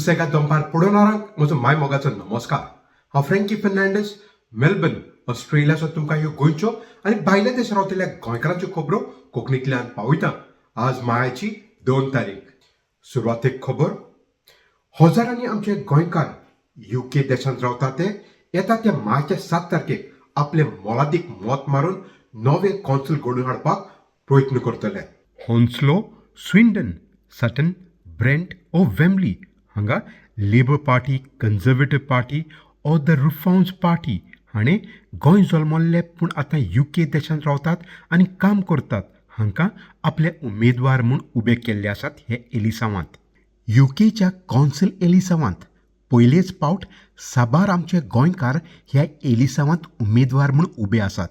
सुसेगाद दनपार पळोवणाऱ्यांक म्हजो माय मोगाचो नमस्कार. हांव फ्रँकी फर्नांडीस, मेलबर्न, ऑस्ट्रेलियाचो तुमकां ह्यो गोंयच्यो आनी भायल्या देशांत रावतल्या गोंयकारांच्यो खबरो कोंकणींतल्यान पावयता. आज मायाची 2 तारीख. सुरवातेक खबर. हजारांनी आमचे गोंयकार UK देशांत रावतात ते येता त्या मार्चच्या 7 तारखेक आपले मोलादीक मोत मारून नवे कौन्सिल घडोवन हाडपाक प्रयत्न करतले. हॉन्स्लो, स्विंडन, सटन, ब्रेंट ओ वेम्बली हांगा लेबर पार्टी, कंजर्वेटिव्ह पार्टी ओ द रिफॉर्म्स पार्टी हाणें गोंय जल्मल्ले पूण आतां UK देशांत रावतात आनी काम करतात हांकां आपले उमेदवार म्हूण उबे केल्ले आसात हे एलिसांवांत. UKच्या कौन्सिल एलिसांवांत पयलेच पावट साबार आमचे गोंयकार ह्या एलिसांवांत उमेदवार म्हूण उबे आसात.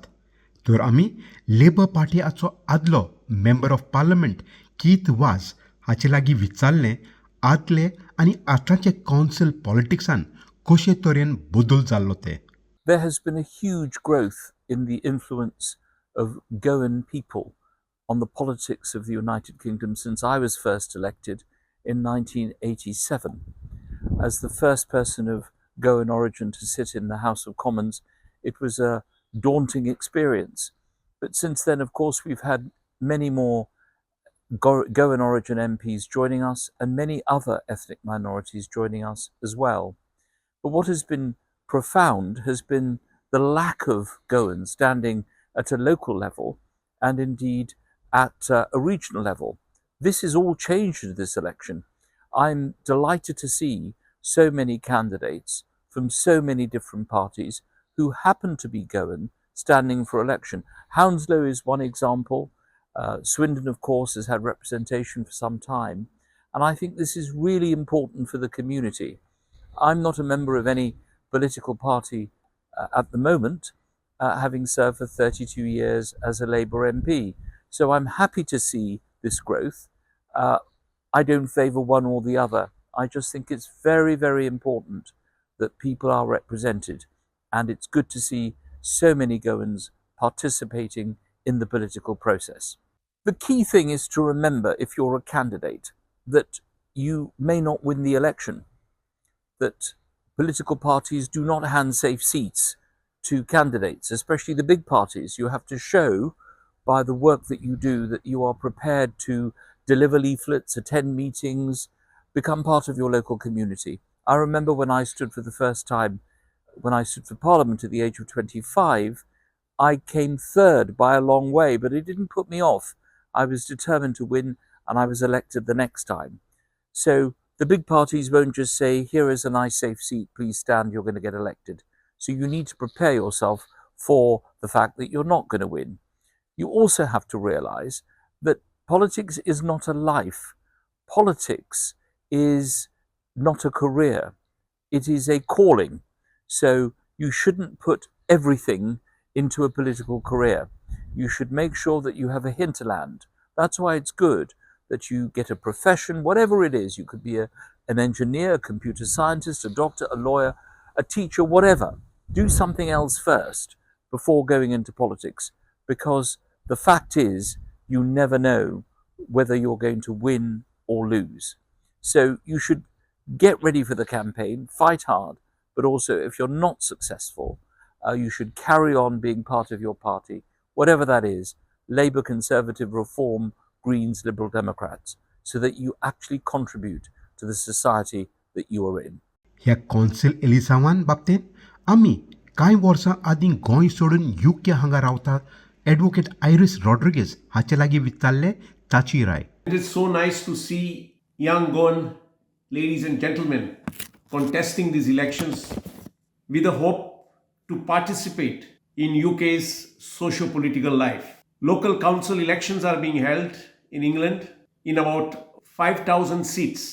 तर आमी लेबर पार्टीचो आदलो member of parliament Keith Vaz हाचे लागीं विचारलें आदले आनी आतांचे कौन्सिल पॉलिटिक्सान कशे तरेन बदल जाल्लो ते. There has been a huge growth in the influence of Goan people on the politics of the United Kingdom since I was first elected in 1987. As the first person of Goan origin to sit in the House of Commons, it was a daunting experience. But since then, of course, we've had many more Goan origin MPs joining us and many other ethnic minorities joining us as well. But what has been profound has been the lack of Goans standing at a local level and indeed at a regional level. This has all changed in this election. I'm delighted to see so many candidates from so many different parties who happen to be Goan standing for election. Hounslow is one example. Swindon, of course, has had representation for some time. And I think this is really important for the community. I'm not a member of any political party at the moment, having served for 32 years as a Labour MP. So I'm happy to see this growth. I don't favour one or the other. I just think it's very, very important that people are represented. And it's good to see so many Goans participating in the political process. The key thing is to remember, if you're a candidate, that you may not win the election, that political parties do not hand safe seats to candidates, especially the big parties. You have to show by the work that you do that you are prepared to deliver leaflets, attend meetings, become part of your local community. I remember when I stood for the first time, when I stood for Parliament at the age of 25, I came third by a long way, but it didn't put me off. I was determined to win and I was elected the next time. So the big parties won't just say, here is a nice safe seat, please stand, you're going to get elected. So you need to prepare yourself for the fact that you're not going to win. You also have to realize that politics is not a life. Politics is not a career. It is a calling. So you shouldn't put everything into a political career. You should make sure that you have a hinterland. That's why it's good that you get a profession, whatever it is. You could be an engineer, a computer scientist, a doctor, a lawyer, a teacher, whatever. Do something else first before going into politics, because the fact is you never know whether you're going to win or lose. So you should get ready for the campaign, fight hard, but also if you're not successful, you should carry on being part of your party, whatever that is, Labour, Conservative, Reform, Greens, Liberal Democrats, so that you actually contribute to the society that you are in. ह्या council एलिसांवान बाबतींत आमी कांय वर्सां आदीं गोंय सोडून UK हांगा रावतात advocate iris Rodrigues हाचे लागीं विचारले ताची Rai. It is so nice to see young Goan ladies and gentlemen contesting these elections with the hope to participate in UK's socio-political life. Local council elections are being held in England in about 5,000 seats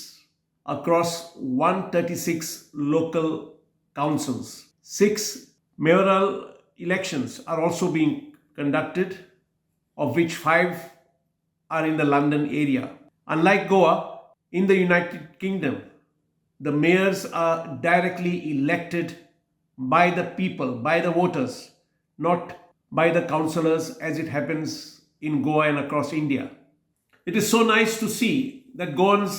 across 136 local councils. 6 mayoral elections are also being conducted, of which 5 are in the London area. Unlike Goa, in the United Kingdom, the mayors are directly elected by the people, by the voters, not by the councillors as it happens in Goa and across India. It is so nice to see that Goans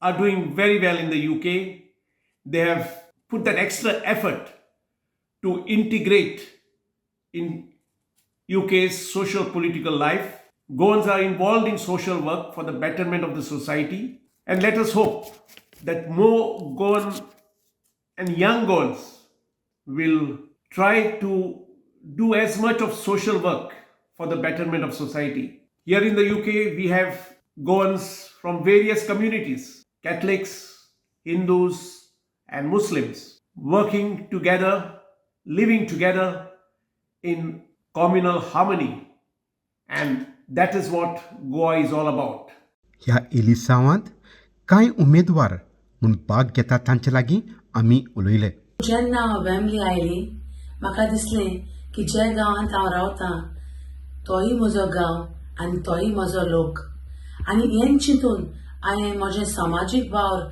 are doing very well in the UK. They have put that extra effort to integrate in UK's social political life. Goans are involved in social work for the betterment of the society. And let us hope that more Goan and young Goans will try to do as much of social work for the betterment of society. Here in the UK, we have Goans from various communities, Catholics, Hindus, and Muslims, working together, living together in communal harmony. And that is what Goa is all about. ह्या एलिसांवांत कांय उमेदवार म्हूण भाग घेता तांचे लागीं आमी उलयले. जेन्ना हांव वेमली आयली म्हाका दिसलें की जे गांवांत हांव रावतां तोय म्हजो गांव आनी तोय म्हजो लोक आनी हें चिंतून हांवें म्हजें सामाजीक वावर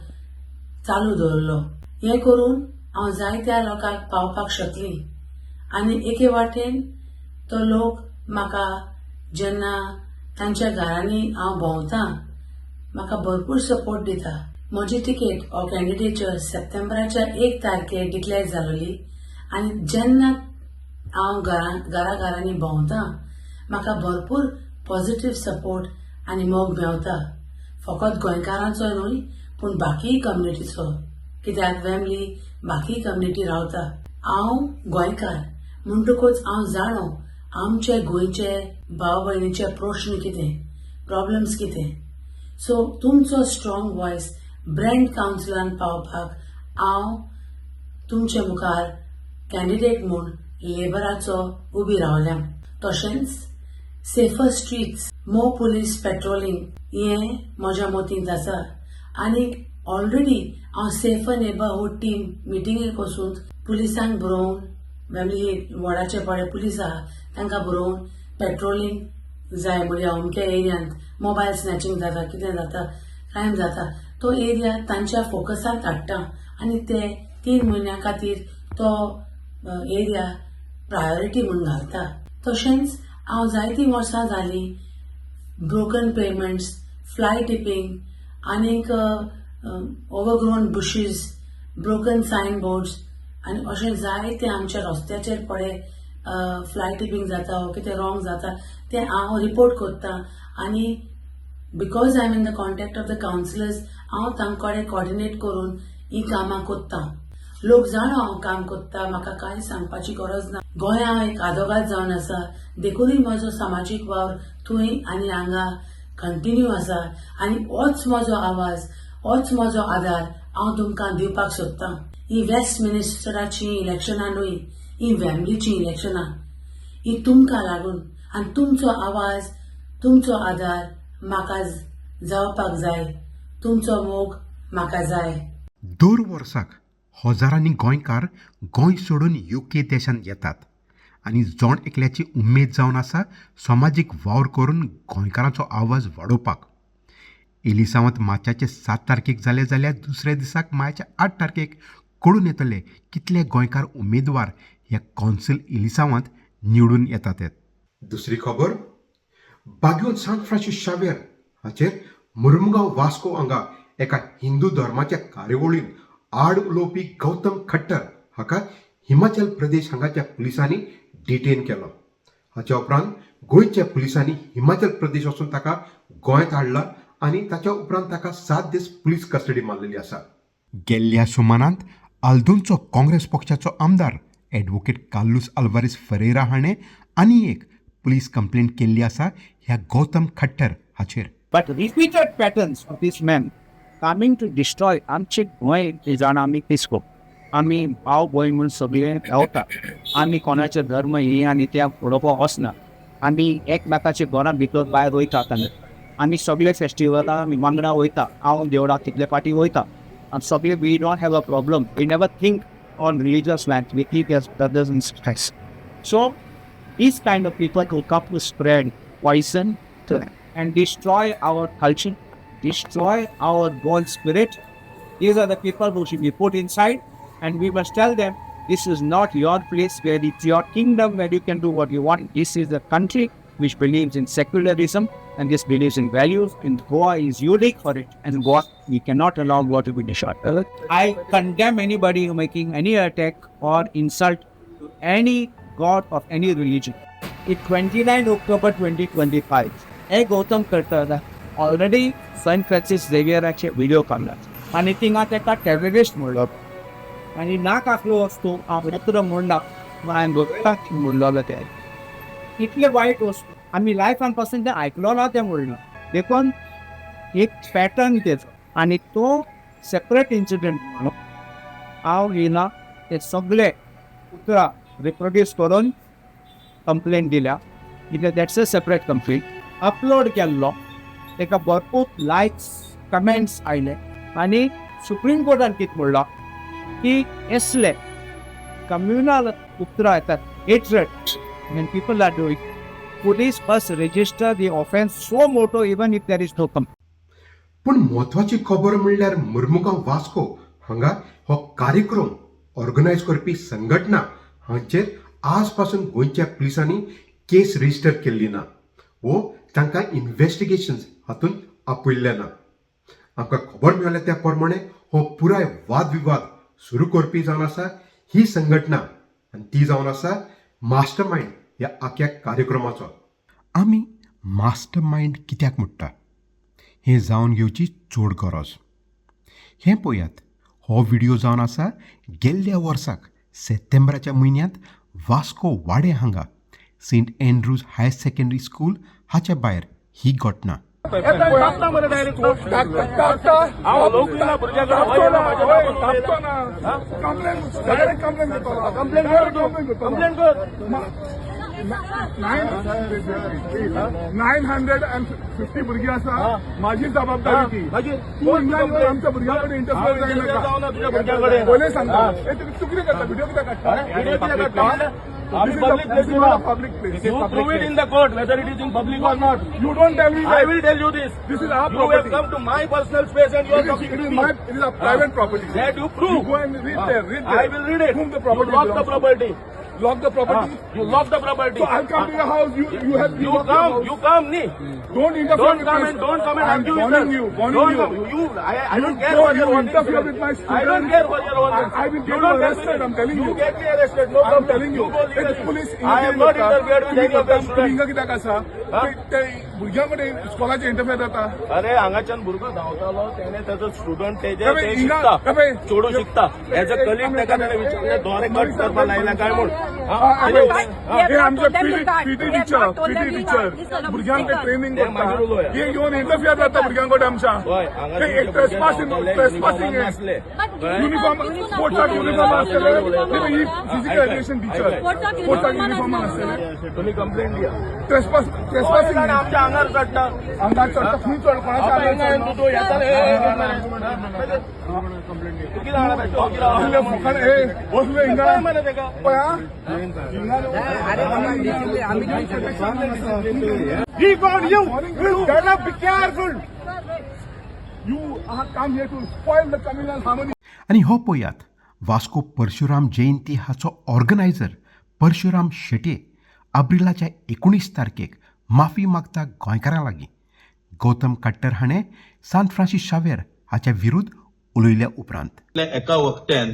चालू दवरलो. हें करून हांव जायत्या लोकांक पावपाक शकली आनी एके वाटेन तो लोक म्हाका जेन्ना तांच्या घरांनी हांव भोंवतां म्हाका भरपूर सपोर्ट दिता. म्हजी तिकेट हो कॅन्डिडेचर सप्टेंबराच्या 1 तारखेर डिक्लेअर जालोली आनी जेन्ना हांव घरांनी भोंवतां म्हाका भरपूर पॉझिटिव्ह सपोर्ट आनी मोग मेवता. फकत गोंयकारांचो न्हय पूण बाकीय कम्युनिटीचो, कित्याक वेमली बाकीय कम्युनिटी रावता. हांव गोंयकार म्हणटकूच हांव जाणो आमचे गोंयचे भाव भयणीचे प्रश्न कितें, प्रॉब्लेम्स कितें. सो तुमचो स्ट्रॉंग वॉयस ब्रँड कावन्सिलान पावपाक हांव तुमचे मुखार कॅन्डिडेट म्हूण लेबराचो उबी रावल्यां. तशेंच सेफर स्ट्रीट्स, मोर पुलीस पेट्रोलिंग हें म्हज्या मतींत आसा आनी ऑलरेडी हांव सेफर नेबरहूड टीम मिटिंगेक वचून पुलिसांक बरोवन, वेमली वॉर्डाचे पडे पुलीस आहा तांकां बरोवन पेट्रोलिंग जाय म्हणजे अमक्या एरियांत मोबायल स्नॅचिंग जाता, कितें जाता, क्रायम जाता, तो एरिया तांच्या फोकसांत हाडटा आनी ते 3 म्हयन्यां खातीर तो एरिया प्रायोरिटी म्हूण घालता. तशेंच हांव जायतीं वर्सां जालीं ब्रोकन पेमेंट्स, फ्लाय टिपिंग आनीक overgrown bushes, broken sign boards आनी अशें जायते आमच्या रस्त्याचेर पडे फ्लाय टिपिंग जाता वा कितें रॉंग जाता तें हांव रिपोर्ट करता आनी because I am in the contact of the councillors हांव तांचे कॉर्डिनेट करून ही कामां करता. लोक जाणो हांव काम करता, म्हाका कांय सांगपाची गरज ना. गोंय हांव एक आदोगाद जावन आसा, देखूनय म्हजो सामाजीक वावर थंय आनी हांगा कंटिन्यू आसा आनी होच म्हजो आवाज, होच म्हजो आदार हांव तुमकां दिवपाक सोदतां. ही वेस्टमिनिस्टराची इलेक्शनां न्हय, ही वेमलीची इलेक्शनां. ही तुमकां लागून आनी तुमचो आवाज, तुमचो आदार म्हाका जावपाक जाय, तुमचो मोग म्हाका जाय. दर वर्साक हजारांनी गोंयकार गोंय सोडून UK देशांत येतात आनी जोण एकल्याची उमेद जावन आसा समाजीक वावर करून गोंयकारांचो आवाज वाडोवपाक. एलिसांवांत मार्चाचे 7 तारखेक जालें जाल्यार दुसऱ्या दिसाक मार्चाच्या 8 तारखेक कळून येतले कितले गोंयकार उमेदवार ह्या कौन्सिल एलिसांवांत निवडून येतात. दुसरी खबर, बागयोन सांत फ्रांसीस शावेर हाचेर मुर्मुगांव वास्को हांगा एका हिंदू धर्माच्या कार्यावळीन आड उलोवपी गौतम खट्टर हाका हिमाचल प्रदेश हांगाच्या पुलिसांनी डिटेन केलो. हाच्या उपरांत गोंयच्या पुलिसांनी हिमाचल प्रदेश वचून ताका गोंयांत हाडला आनी ताच्या उपरांत ताका 7 दीस पुलीस कस्टडी मारलेली आसा. गेल्ल्या सुमारांत आल्दोंचो काँग्रेस पक्षाचो आमदार एडवोकेट कार्लोस आल्वारेस फरेरा हाणें आनी एक पुलीस कंप्लेंट केल्ली आसा ह्या गौतम खट्टर हाचेर. But repeated patterns of these men coming to destroy आमचे गोंय हे जाण आमी दिसको. आमी भाव भयण म्हणून सगळे रावता. आमी कोणाचे धर्म हे आनी त्या पळोवपाक वचना. आमी एकमेकाचे घरा भितर भायर वयतात आमी सगळे फेस्टिवलां आमी वांगडा वयता. हांव देवळाक कितले फाटी वयता आनी सगळे we don't have a problem. We never think on religious land. We think as brothers in Christ. So these kind of people who come to spread poison and destroy our culture, destroy our God's spirit, these are the people who should be put inside, and we must tell them this is not your place where it's your kingdom where you can do what you want. This is the country which believes in secularism and this believes in values, and Goa is unique for it, and Goa, we cannot allow Goa to be destroyed. I condemn anybody who making any attack or insult to any god of any religion. It 29 October 2025, हे गौतम करता already sent Francis झेवियराचे video काढलात आणि थिंगा तेका terrorist म्हणलो आणि नाक आखलो वस्तू हांव म्हणला हांवें गोष्टाक म्हणलो ते इतले वायट वस्तू आम्ही लायफान पासून ते आयकलो ना ते म्हणलो देखून एक पॅटर्न तेचो आणि तो सेपरेट इन्सिडेंट म्हणून हांव येना ते सगळे उतरां रिप्रोड्यूस करून कंप्लेंट दिल्या कित्याक that's a separate complaint upload केल्लो तेका भरपूर लायक्स कमेंट्स आयले आणि सुप्रीम कोर्टान कितें म्हणलां की असले कम्युनल उतरां येतात hatred when people are doing, police must register the offense so moto even if there is no complaint. पण महत्वाची खबर म्हणल्यार मुर्मुगांव वास्को हांगा हो कार्यक्रम ऑर्गनायज करपी संघटना हांचेर आज पासून गोंयच्या पुलिसांनी केस रजिस्टर केल्ली ना वो तांकां इन्व्हेस्टिगेशन्स हातूंत आपयल्ले ना. आमकां खबर मेळ्ळ्या त्या प्रमाणे हो पुराय वाद विवाद सुरू करपी जावन आसा ही संघटना आनी ती जावन आसा मास्टर माइंड ह्या आख्या कार्यक्रमाचो. आमी मास्टर माइंड कित्याक म्हणटा हें जावन घेवची चड गरज. हें पळयात, हो व्हिडिओ जावन आसा गेल्ल्या वर्साक सप्टेंबराच्या म्हयन्यांत वास्को वाडे हांगा saint Andrews higher secondary school हाच्या भायर ही घटना. $950 भुरगीं आसा माझी जबाबदारी ती. तूं आमच्या भुरग्यां कडेन इंटरफियर जायनाका पयलें सांगता तूं कितें करता व्हिडिओ कित्याक काडटा. Public place. You prove it in the court whether it is in public or not. You don't tell me. I will tell you this. This is our property. You have come to my personal space and you are talking to me. It is a private property. That you prove. You go and read there. Read there. I will read it. Whom the property belongs to. Lock the property. Lock the property. You lock the property. So I'll come to your house. You have. You come. Nee. Don't interfere with my. Don't come and argue with us. Warning you. I don't care what you're wanting. Interfere with my student. I don't care what you're wanting. I will get you arrested. I'm telling you. You get me arrested. No problem. I'm telling you. It's police. I am not interfered with any of them. हिंगा कित्याक आसा ते भुरग्यां कडेन स्कॉलाचे interfere जाता. अरे हांगाच्यान भुरगो धांवतालो तेणे तेजो स्टुडंट तेजे शिकता चेडूं शिकता एज अ कलीग तेका तेणे विचारलें दोरे कट करपा लायला काय म्हूण. हे आमचे पीटी टिचर भुरग्यांक ते ट्रेनिंग करता हे येवन इंटरफियर जाता भुरग्यां कडेन आमच्या. एक ट्रेसपासिंग युनिफॉर्म स्पोर्ट्साक युनिफॉर्म आसतले ही फिजिकल एज्युकेशन टीचर स्पोर्ट्साक युनिफॉर्म आसतले. तुम्ही कंप्लेंट दिया. ट्रेसपासिंग आमच्या आंगार चडटा खंय चड कोणाच्या आंगार तूं येताले बसले हिंगा पळया He got you. You better be careful. You come here to spoil the communal harmony. आणि हो पळयात, वास्को परशुराम जयंती हाचो ऑर्गनायझर परशुराम शेटये एप्रिलाच्या 19 तारखेक माफी मागता गोंयकारां लागीं. गौतम कट्टर हाणें सांत फ्रांसीस शावेर हाच्या विरुद्ध उलयल्या उपरांत एका वक्त्यान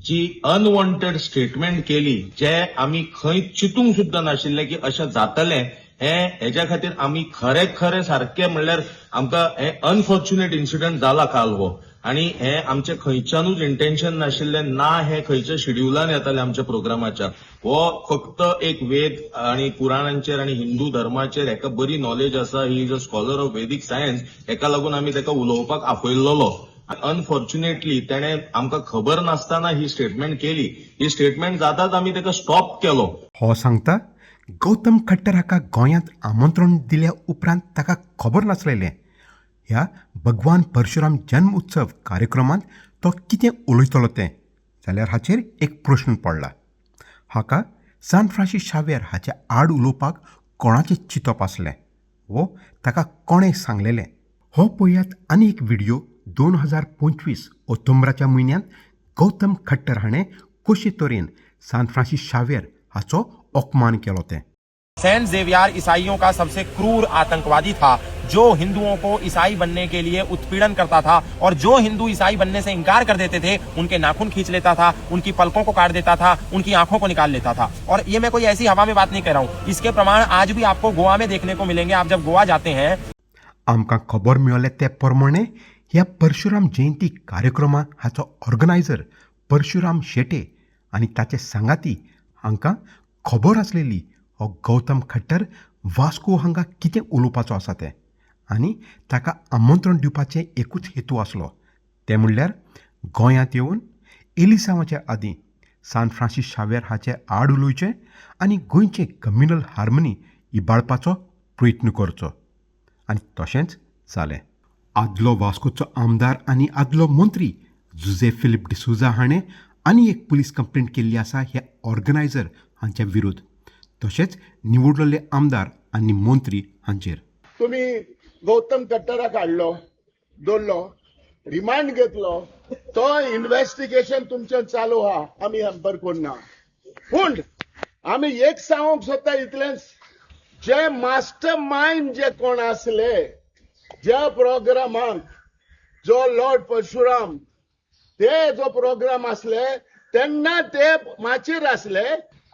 जी अनवॉन्टेड स्टेटमेंट केली जे आमी खंय चिंतूंक सुद्दां नाशिल्ले की अशें जातलें हेच्या खातीर आमी खरें सारकें म्हणल्यार आमकां हे अनफॉर्च्युनेट इन्सिडंट जाला काल हो आणि हे आमचे खंयच्यानूच इंटेन्शन नाशिल्लें ना हे खंयच्या शेड्युलान येताले आमच्या प्रोग्रामाच्या. हो फक्त एक वेद आणि पुराणांचेर आणि हिंदू धर्माचेर हेका बरी नॉलेज आसा. He is a scholar of Vedic science. हेका लागून आमी तेका उलोवपाक आपयल्लो. अनफॉर्च्युनेटली तेणे आमकां खबर नासतना ही स्टेटमेंट केली. ही स्टेटमेंट जाताच आमी तेका स्टॉप केलो. हो सांगता गौतम खट्टर हाका गोंयांत आमंत्रण दिल्या उपरांत ताका खबर नासलेलें ह्या भगवान परशुराम जन्म उत्सव कार्यक्रमांत तो कितें उलयतलो तें. जाल्यार हाचेर एक प्रश्न पडला. हाका सांत फ्रांसीस शावेर हाच्या आड उलोवपाक कोणाचें चिंतप आसलें वो ताका कोणें सांगलेलें. हो पळयात आनी एक व्हिडिओ 2025 ऑक्टोबराच्या म्हयन्यांत गौतम खट्टर हाणें कशे तरेन सांत फ्रांसीस शावेर हाचो अपमान केलो तें. सेंट जेवियर ईसाइयों का सबसे क्रूर आतंकवादी था, जो हिंदुओं को ईसाई बनने के लिए उत्पीड़न करता था, और जो हिंदू ईसाई बनने से इनकार कर देते थे उनके नाखून खींच लेता था, उनकी पलकों को काट देता था, उनकी आंखों को निकाल लेता था। और ये मैं कोई ऐसी हवा में बात नहीं कर रहा हूँ, इसके प्रमाण आज भी आपको गोवा में देखने को मिलेंगे। आप जब गोवा जाते हैं, आमकां खबर मेळ्ळे ते प्रमाणे ह्या परशुराम जयंती कार्यक्रमा हाचो ऑर्गनायझर परशुराम शेटे आनी ताचे सांगाती हांकां खबर आसलेली हो गौतम खट्टर वास्को हांगा कितें उलोवपाचो आसा तें, आनी ताका आमंत्रण दिवपाचें एकूच हेतू आसलो, तें म्हणल्यार गोंयांत येवन एलिसांवाचे आदीं सान फ्रांसीस शावेर हाचे आड उलोवचें आनी गोंयचें कम्युनल हार्मनी इबाळपाचो प्रयत्न करचो, आनी तशेंच जालें. आदलो वास्कोचो आमदार आनी आदलो मंत्री जुझे फिलिप डिसुजा हाणें आनी एक पुलीस कंप्लेंट केल्ली आसा ह्या ऑर्गनायझर हांचे विरोध, तशेंच निवडलेले आमदार आनी मंत्री हांचेर. तुम्ही गौतम खट्टराक हाडलो, दवरलो, रिमांड घेतलो, तो इन्व्हेस्टिगेशन तुमचें चालू आहा, आमी हॅम्पर करना. पूण आमी एक सांगूंक सोदता इतलेंच, जे मास्टर माइंड जे कोण आसले ज्या प्रोग्रामांक, जो लॉर्ड परशुराम ते जो प्रोग्राम आसले तेन्ना ते माचेर आसले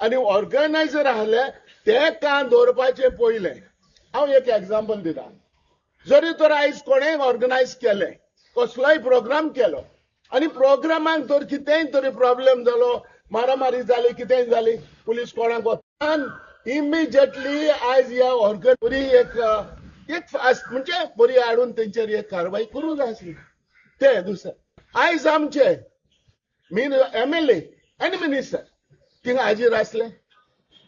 आनी ऑर्गनायझर आसले ते कान दवरपाचे पयले. हांव एक एग्जाम्पल दिता. जरी तर आयज कोणें ऑर्गनायज केले, कसलोय प्रोग्राम केलो आनी प्रोग्रामांक जर कितेंय तरी प्रॉब्लेम जालो, मारामारी जाली, कितेंय जाली, पुलीस कोणाक वचून इमिजिएटली आयज ह्या बरी एक म्हणजे बरी हाडून तेंचेर एक कारवाई करूंक जाय आसली. ते दुसरें आयज आमचे MLA आनी मिनिस्टर थिंगा हाजीर आसले,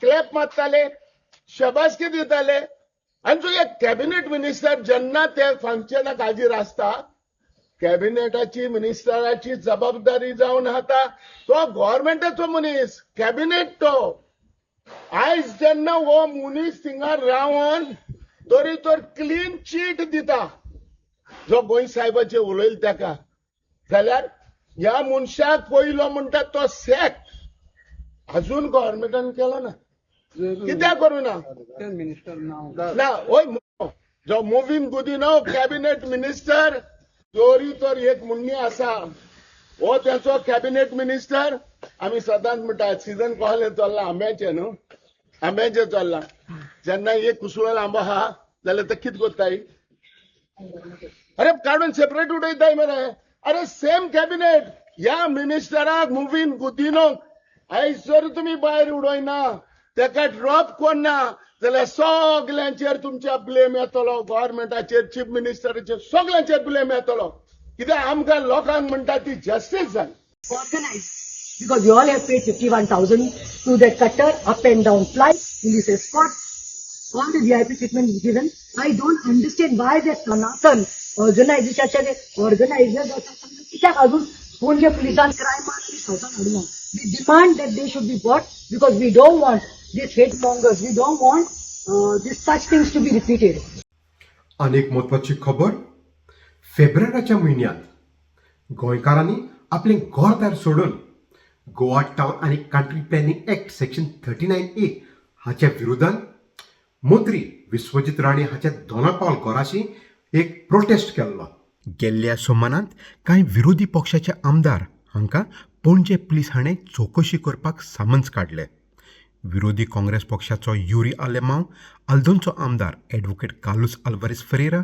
क्लॅप मारताले, शबासकी दिताले, आनी जो एक कॅबिनेट मिनिस्टर जेन्ना ते फंक्शनाक हाजीर आसता, कॅबिनेटाची मिनिस्टराची जबाबदारी जावन आसा तो गव्हर्मेंटाचो मनीस, कॅबिनेट तो. आयज जेन्ना हो मनीस थिंगा रावन तरी तर क्लीन चीट दिता जो गोंय साहेबाचे उलयले ताका, जाल्यार ह्या मनशाक पयलो म्हणटा तो सॅक अजून गव्हर्मेंटान केलो ना. कित्याक करूना ना? होय, जो मोविन गुदिनो कॅबिनेट मिनिस्टर तरी तर एक मुन्नी आसा, हो त्याचो कॅबिनेट मिनिस्टर. आमी सदांच म्हणटा सीजन कसलें चल्ला, आंब्याचें न्हू, आंब्याचें चल्ला. जेन्ना एक कुसळो आंबो आहा जाल्यार ते कितें कोत्ताय, अरे काडून सेपरेट उडयताय मरे. अरे सेम कॅबिनेट ह्या मिनिस्टराक मुवीन गुदिनोक आयज जर तुमी भायर उडयना, तेका ड्रॉप करना, जाल्यार सगल्यांचेर तुमच्या ब्लेम येतलो, गव्हर्मेंटाचेर, चीफ मिनिस्टराचेर, सगल्यांचेर ब्लेम येतलो. कित्याक आमकां लोकांक म्हणटा ती जस्टीस जाय. Organized, because we all have paid 51,000 to that cutter, up and down flight, police escort, all the VIP treatment is given. I don't understand why that Sanatan organization कित्याक अजून पुण्य पुलिसान crime हाडूना. We demand that they should be brought because we don't want these hate mongers, we don't want these such things to be repeated. अनेक महत्वाची खबर. फेब्रुवारीच्या म्हयन्यात गोंयकारांनी आपले घरदार सोडून गोवा टावन आनी country planning act section 39A हाच्या विरोधान मंत्री विश्वजीत राणे हाच्या दोनापावल घराशी एक प्रोटेस्ट केल्लो. गेल्ल्या सोमानांत कांय विरोधी पक्षाचे आमदार हांकां पणजे पुलीस हाणें चवकशी करपाक सामन्स काडले. विरोधी काँग्रेस पक्षाचो युरी आलेमांव, आल्दोंचो आमदार एडवोकेट कार्लोस आल्वारेस फेरेरा,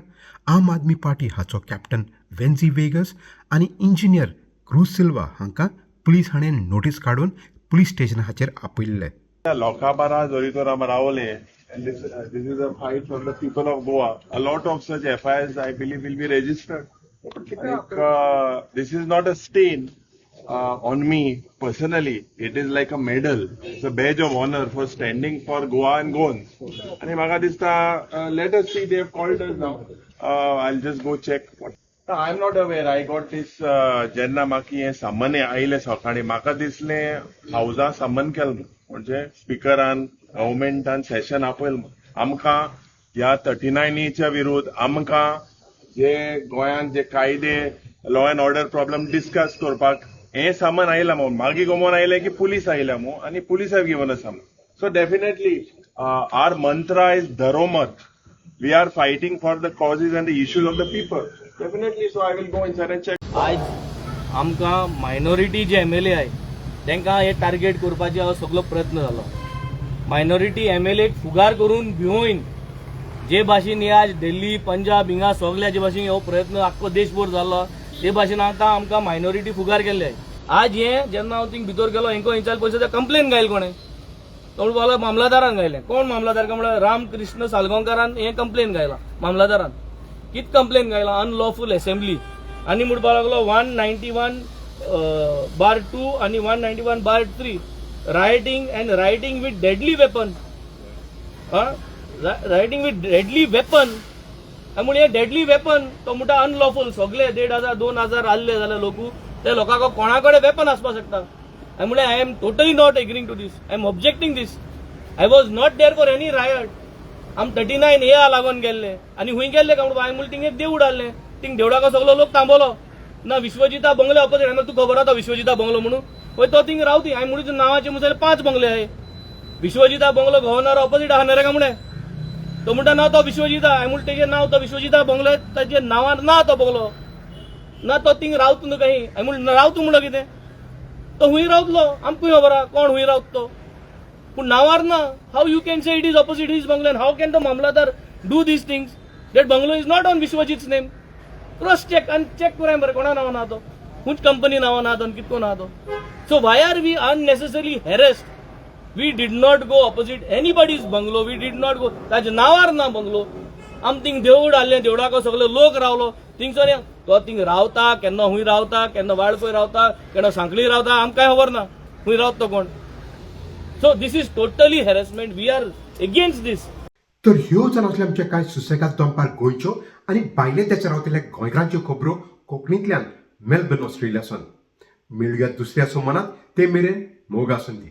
आम आदमी पार्टी हाचो कॅप्टन वेन्झी वेगस आनी इंजिनियर क्रूज सिल्वा हांकां पुलीस हाणें नोटीस काडून पुलीस स्टेशन हाचेर आपयल्ले. लोकां बारा जरी तर आमी रावले. And this is a fight for the people of Goa. A lot of such FIRs, I believe, will be registered. This is not a stain on me personally. It is like a medal. It's a badge of honor for standing for Goa and Goans. And म्हाका दिसता, let us see, they have called us now. I'll just go check. I'm not aware. I got this जेन्ना म्हाका हें सामन आयलें सकाळीं, म्हाका दिसलें हावजा सामन केलें म्हणजे स्पिकरान गव्हर्मेंटान सेशन आपयलें. आमकां ह्या 39A विरोध, आमकां जे गोंयांत जे कायदे, law and order problem discuss करपाक हें सामान आयलां म्हणून. मागीर गमोन आयलें की पुलीस आयल्या म्हणून, आनी police have given a summon. So definitely our mantra is Dharomat. We are fighting for the causes and the issues of the people. Definitely, so I will go inside and check. आज आमकां minority जे MLA आहे तांकां हे target करपाचो हो सगळो प्रयत्न जालो. मायनॉरिटी MLA फुगार करून भिवून जे भाशेन हे आज दिल्ली पंजाब हिंगा सगळ्या जे भाशेन हो प्रयत्न आख्खो देशभर जाल्लो ते भाशेन आतां आमकां मायनॉरिटी फुगार केल्ले. आज हे जेन्ना हांव थिंग भितर गेलो हेंको इंचार्ज परिशद कंप्लेन गायल कोणें तो बोला मामलादारान गायलें. कोण मामलादार काय म्हळ्यार रामकृष्ण सालगांवकारान हे कंप्लेन गायला मामलादारान. कित कंप्लेन गायला अनलॉफुल असेंब्ली आनी म्हणपाक लागलो 191/2 आणि 191/3 writing and writing with deadly weapon. Writing with deadly weapon म्हणजे डेडली वेपन तो म्हणटा अनलॉफुल. सगळे 1,500 2,000 आसले जाल्यार लोक त्या लोकांक कोणाकडे वेपन आसपाक शकता. I am totally not agreeing to this. I am objecting this. I was not there for any riot. आम 39 A लागून गेल्ले आणि हुंय गेल्ले काय म्हणून हांवें थिंग एक देवूळ हाडलें. थिंग देवळाको सगळो लोक थांबवलो ना विश्वजिता बंगले ऑपोजिट हांवें तुका खबर आसा विश्वजिता बंगलो म्हणून पळय तो थिंग रावती. हांवें म्हणून नांवाचे मुसाले 5 बंगले आहे. विश्वजिता बंगलो गव्हर्नर ऑपोजिट आहा नरे काय म्हणे तो म्हणटा ना तो विश्वजिता. हांवें म्हणून तेजें नांव तो विश्वजिता बंगलो ताजे नांवान ना तो बंगलो ना तो थिंग रावता न्हू काही. हांवें म्हणून रावता म्हणलो कितें तो हुंय रावतलो आमकां खबर आहा कोण हुंय रावता तो पूण नांवार ना. How you can say it is opposite his bungalow how can the mamlatdar do these things. That bungalow is not on विश्वजीत's नेम. क्रॉस चेक आनी चेक करूं बरें कोणा नांवान आहा तो खंयच कंपनी नांवान आहा तो आनी कितको आहा तो. So why are we unnecessary harassed. We did not go opposite anybody's bungalow. We did not go ताजे नांवार ना बंगलो. आम थिंग देवूळ हाडलें देवळाको सगळो लोक रावलो थिंगसर तो थिंग रावता केन्ना हुंय रावता केन्ना वाळपय रावता केन्ना सांखळी रावता आमकां खबर ना हुंय रावता तो कोण. So this is totally harassment. We are against these. तर ह्यो जावन आसले आमचे कांय सुसेगाद दनपार गोंयच्यो आनी भायले देशांत रावतल्या गोंयकारांच्यो खबरो कोंकणींतल्यान मेलबर्न ऑस्ट्रेलियासून. मेळुया दुसऱ्या सोमानात ते मेरेन मोग आसूंदी.